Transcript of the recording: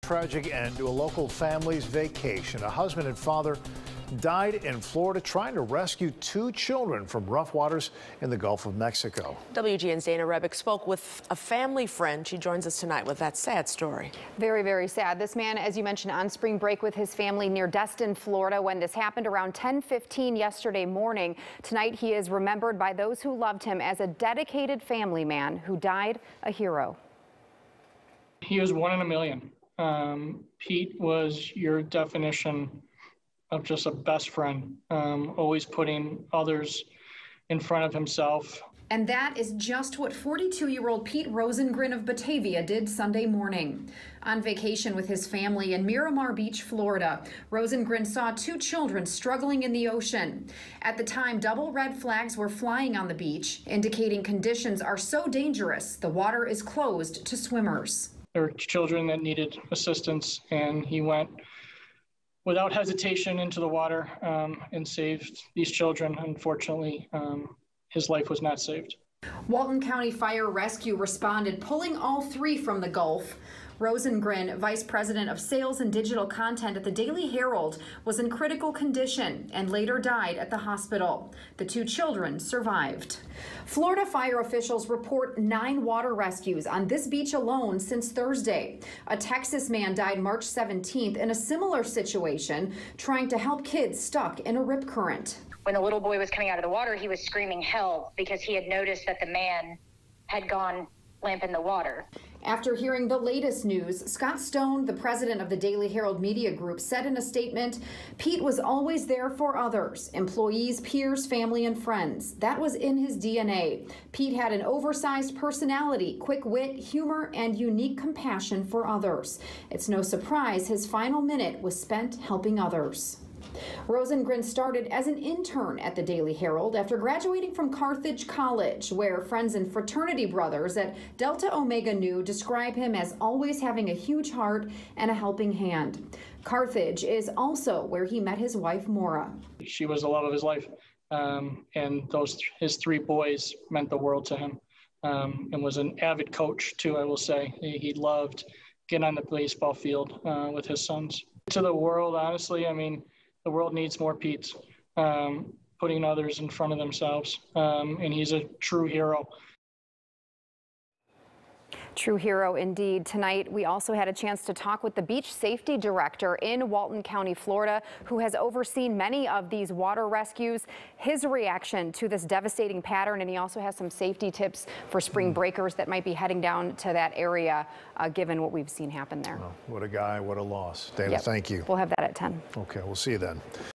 Tragic end to a local family's vacation. A husband and father died in Florida trying to rescue two children from rough waters in the Gulf of Mexico. WGN's Dana Rebick spoke with a family friend. She joins us tonight with that sad story. Very, very sad. This man, as you mentioned, on spring break with his family near Destin, Florida, when this happened around 10:15 yesterday morning. Tonight, he is remembered by those who loved him as a dedicated family man who died a hero. He was one in a million. Pete was your definition of just a best friend, always putting others in front of himself. And that is just what 42-year-old Pete Rosengren of Batavia did Sunday morning. On vacation with his family in Miramar Beach, Florida, Rosengren saw two children struggling in the ocean. At the time, double red flags were flying on the beach, indicating conditions are so dangerous the water is closed to swimmers. There were children that needed assistance, and he went without hesitation into the water and saved these children. Unfortunately, his life was not saved. Walton County Fire Rescue responded, pulling all three from the Gulf. Rosengren, Vice President of Sales and Digital Content at the Daily Herald, was in critical condition and later died at the hospital. The two children survived. Florida fire officials report 9 water rescues on this beach alone since Thursday. A Texas man died March 17th in a similar situation, trying to help kids stuck in a rip current. When the little boy was coming out of the water, he was screaming help because he had noticed that the man had gone limp in the water. After hearing the latest news, Scott Stone, the president of the Daily Herald Media Group, said in a statement, Pete was always there for others, employees, peers, family, and friends. That was in his DNA. Pete had an oversized personality, quick wit, humor, and unique compassion for others. It's no surprise his final minute was spent helping others. Rosengren started as an intern at the Daily Herald after graduating from Carthage College, where friends and fraternity brothers at Delta Omega Nu describe him as always having a huge heart and a helping hand. Carthage is also where he met his wife, Maura. She was the love of his life, and his 3 boys meant the world to him, and was an avid coach, too, I will say. He loved getting on the baseball field with his sons. To the world, honestly, I mean, the world needs more Petes, putting others in front of themselves, and he's a true hero. True hero indeed. Tonight, we also had a chance to talk with the beach safety director in Walton County, Florida, who has overseen many of these water rescues. His reaction to this devastating pattern, and he also has some safety tips for spring breakers that might be heading down to that area, given what we've seen happen there. Well, what a guy, what a loss. Dana, Yep. Thank you. We'll have that at 10. Okay, we'll see you then.